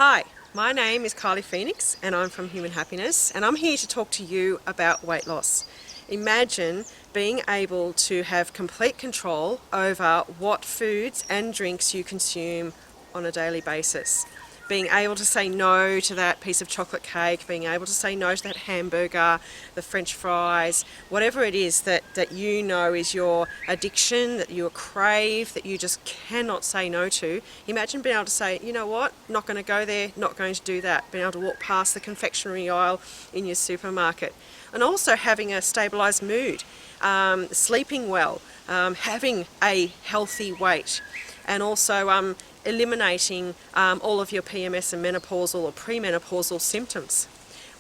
Hi, my name is Kylie Phoenix and I'm from Human Happiness, and I'm here to talk to you about weight loss. Imagine being able to have complete control over what foods and drinks you consume on a daily basis. Being able to say no to that piece of chocolate cake, being able to say no to that hamburger, the French fries, whatever it is that you know is your addiction, that you crave, that you just cannot say no to. Imagine being able to say, you know what, not going to go there, not going to do that. Being able to walk past the confectionery aisle in your supermarket. And also having a stabilised mood, sleeping well, having a healthy weight, and also eliminating all of your PMS and menopausal or premenopausal symptoms.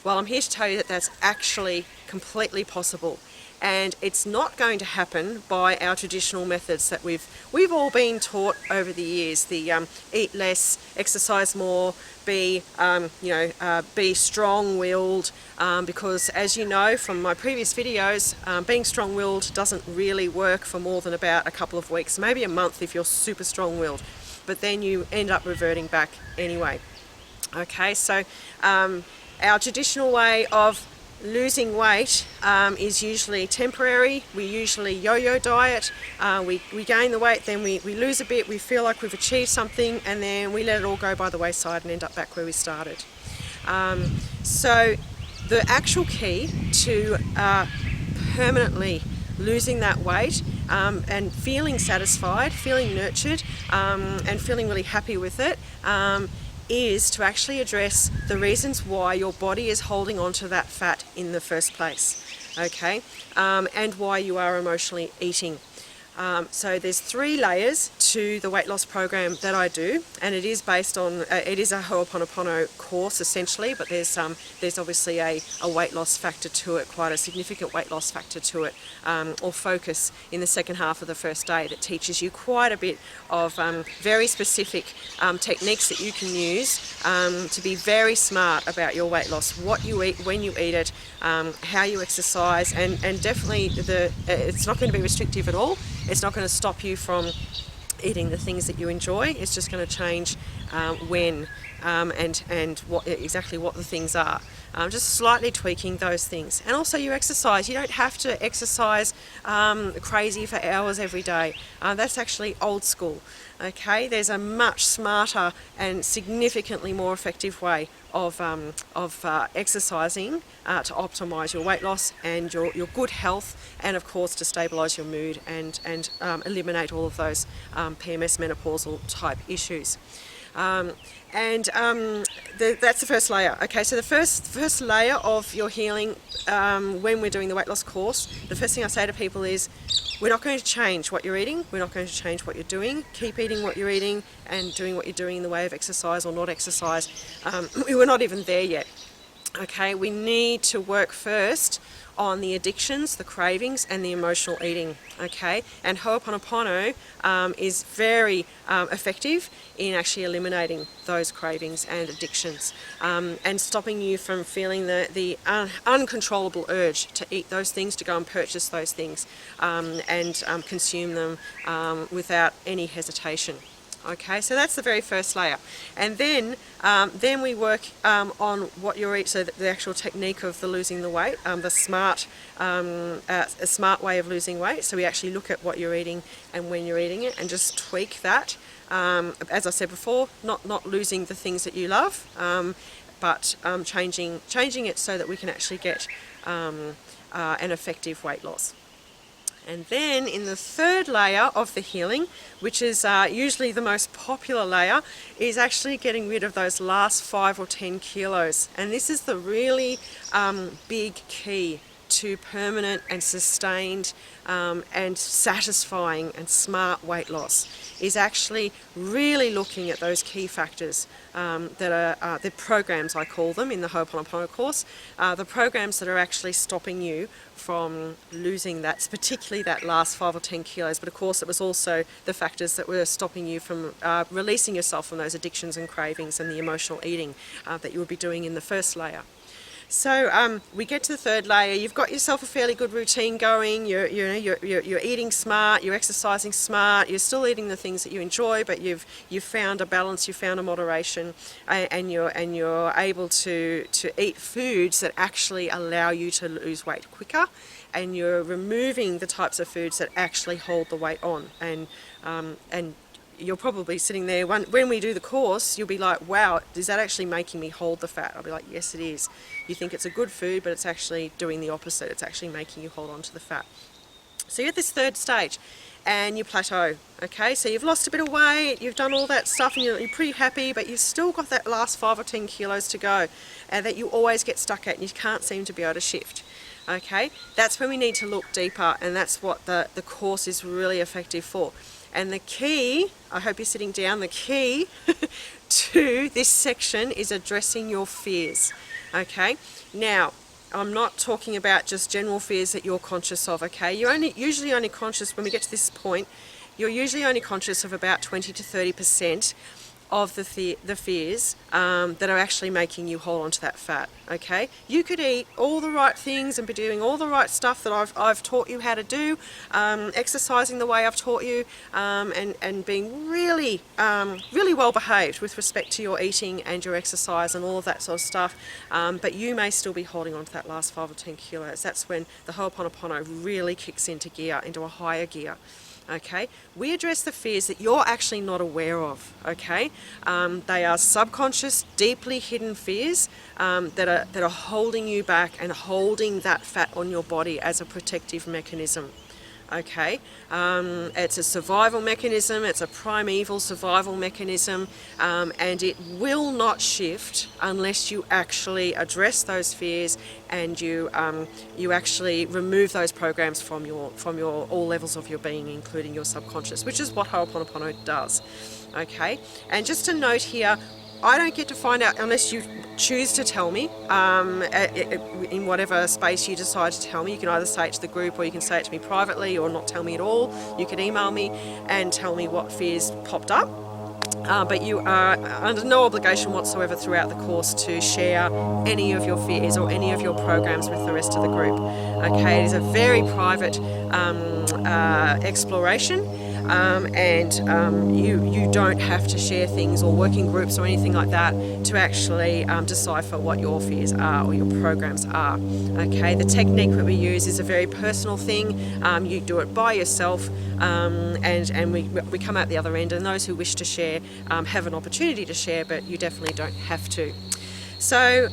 Well, I'm here to tell you that that's actually completely possible, and it's not going to happen by our traditional methods that we've all been taught over the years. The eat less, exercise more, be strong-willed. Because as you know from my previous videos, being strong-willed doesn't really work for more than about a couple of weeks, maybe a month if you're super strong-willed. But then you end up reverting back anyway. Okay, so our traditional way of losing weight is usually temporary. We usually yo-yo diet. We gain the weight, then we lose a bit, we feel like we've achieved something, and then we let it all go by the wayside and end up back where we started. So the actual key to permanently losing that weight and feeling satisfied, feeling nurtured, and feeling really happy with it is to actually address the reasons why your body is holding on to that fat in the first place, okay, and why you are emotionally eating. So there's 3 layers to the weight loss program that I do, and it is based on, it is a Ho'oponopono course essentially, but there's obviously a weight loss factor to it, quite a significant weight loss factor to it, or focus in the second half of the first day that teaches you quite a bit of very specific techniques that you can use to be very smart about your weight loss, what you eat, when you eat it, how you exercise, and definitely it's not going to be restrictive at all. It's not going to stop you from eating the things that you enjoy. It's just going to change when and exactly what the things are. Just slightly tweaking those things. And also your exercise. You don't have to exercise crazy for hours every day. That's actually old school. Okay, there's a much smarter and significantly more effective way of exercising to optimise your weight loss and your good health, and of course to stabilise your mood and eliminate all of those PMS menopausal type issues. That's the first layer. Okay, so the first layer of your healing when we're doing the weight loss course, the first thing I say to people is, we're not going to change what you're eating, we're not going to change what you're doing. Keep eating what you're eating and doing what you're doing in the way of exercise or not exercise. We're not even there yet. Okay, we need to work first on the addictions, the cravings, and the emotional eating. Okay, and Ho'oponopono is very effective in actually eliminating those cravings and addictions, and stopping you from feeling the uncontrollable urge to eat those things, to go and purchase those things, and consume them without any hesitation. Okay, so that's the very first layer, and then we work on what you eat. So the actual technique of the losing the weight, the smart, a smart way of losing weight. So we actually look at what you're eating and when you're eating it, and just tweak that. As I said before, not losing the things that you love, but changing it so that we can actually get an effective weight loss. And then in the third layer of the healing, which is usually the most popular layer, is actually getting rid of those last 5 or 10 kilos. And this is the really big key to permanent and sustained and satisfying and smart weight loss, is actually really looking at those key factors that are the programs, I call them, in the Ho'oponopono course, the programs that are actually stopping you from losing that, particularly that last 5 or 10 kilos, but of course it was also the factors that were stopping you from releasing yourself from those addictions and cravings and the emotional eating that you would be doing in the first layer. So we get to the third layer. You've got yourself a fairly good routine going. You're eating smart. You're exercising smart. You're still eating the things that you enjoy, but you've found a balance. You've found a moderation, and you're able to eat foods that actually allow you to lose weight quicker, and you're removing the types of foods that actually hold the weight on. And you're probably sitting there, when we do the course, you'll be like, wow, is that actually making me hold the fat? I'll be like, yes, it is. You think it's a good food, but it's actually doing the opposite. It's actually making you hold on to the fat. So you're at this third stage and you plateau, okay? So you've lost a bit of weight, you've done all that stuff and you're pretty happy, but you've still got that last 5 or 10 kilos to go that you always get stuck at and you can't seem to be able to shift. Okay, that's when we need to look deeper, and that's what the course is really effective for. And the key, I hope you're sitting down, the key to this section is addressing your fears. Okay, now I'm not talking about just general fears that you're conscious of. Okay, you're usually only conscious, when we get to this point, you're usually only conscious of about 20 to 30% of the fears that are actually making you hold on to that fat. Okay, you could eat all the right things and be doing all the right stuff that I've taught you how to do, exercising the way I've taught you, and being really well behaved with respect to your eating and your exercise and all of that sort of stuff, but you may still be holding on to that last 5 or 10 kilos. That's when the Ho'oponopono really kicks into gear, into a higher gear. Okay, we address the fears that you're actually not aware of. Okay, they are subconscious, deeply hidden fears that are holding you back and holding that fat on your body as a protective mechanism. Okay, it's a survival mechanism, it's a primeval survival mechanism, and it will not shift unless you actually address those fears and you actually remove those programs from your all levels of your being, including your subconscious, which is what Ho'oponopono does. Okay, and just a note here, I don't get to find out unless you choose to tell me, in whatever space you decide to tell me. You can either say it to the group or you can say it to me privately or not tell me at all. You can email me and tell me what fears popped up. But you are under no obligation whatsoever throughout the course to share any of your fears or any of your programs with the rest of the group. Okay, it is a very private exploration. You don't have to share things or work in groups or anything like that to actually decipher what your fears are or your programs are. Okay, the technique that we use is a very personal thing. You do it by yourself, and we come out the other end, and those who wish to share have an opportunity to share, but you definitely don't have to. So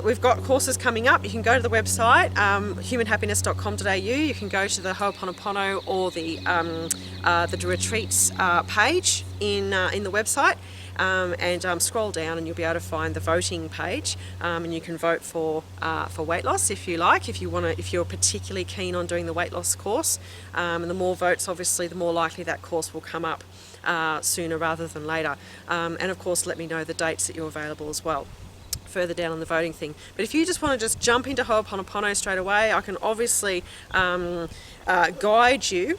we've got courses coming up. You can go to the website, humanhappiness.com.au. You can go to the Ho'oponopono or the retreats page in the website, and scroll down and you'll be able to find the voting page, and you can vote for weight loss if you like, if you're particularly keen on doing the weight loss course, and the more votes, obviously, the more likely that course will come up sooner rather than later, and of course let me know the dates that you're available as well further down on the voting thing. But if you just want to just jump into Ho'oponopono straight away, I can obviously guide you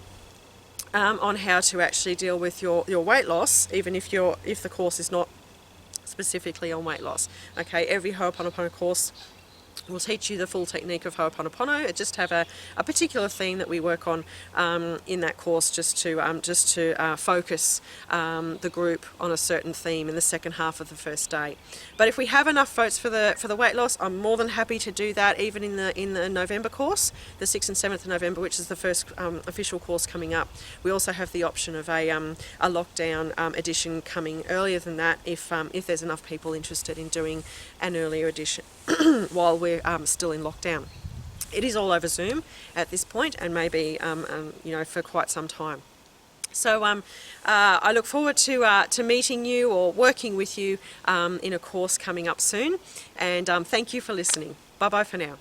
on how to actually deal with your weight loss, even if the course is not specifically on weight loss. Okay, every Ho'oponopono course will teach you the full technique of Ho'oponopono. It just have a particular theme that we work on in that course, just to focus the group on a certain theme in the second half of the first day. But if we have enough votes for the weight loss, I'm more than happy to do that, even in the November course, the 6th and 7th of November, which is the first official course coming up. We also have the option of a lockdown edition coming earlier than that, if there's enough people interested in doing an earlier edition while we're still in lockdown. It is all over Zoom at this point, and maybe for quite some time. So I look forward to meeting you or working with you in a course coming up soon, and thank you for listening. Bye bye for now.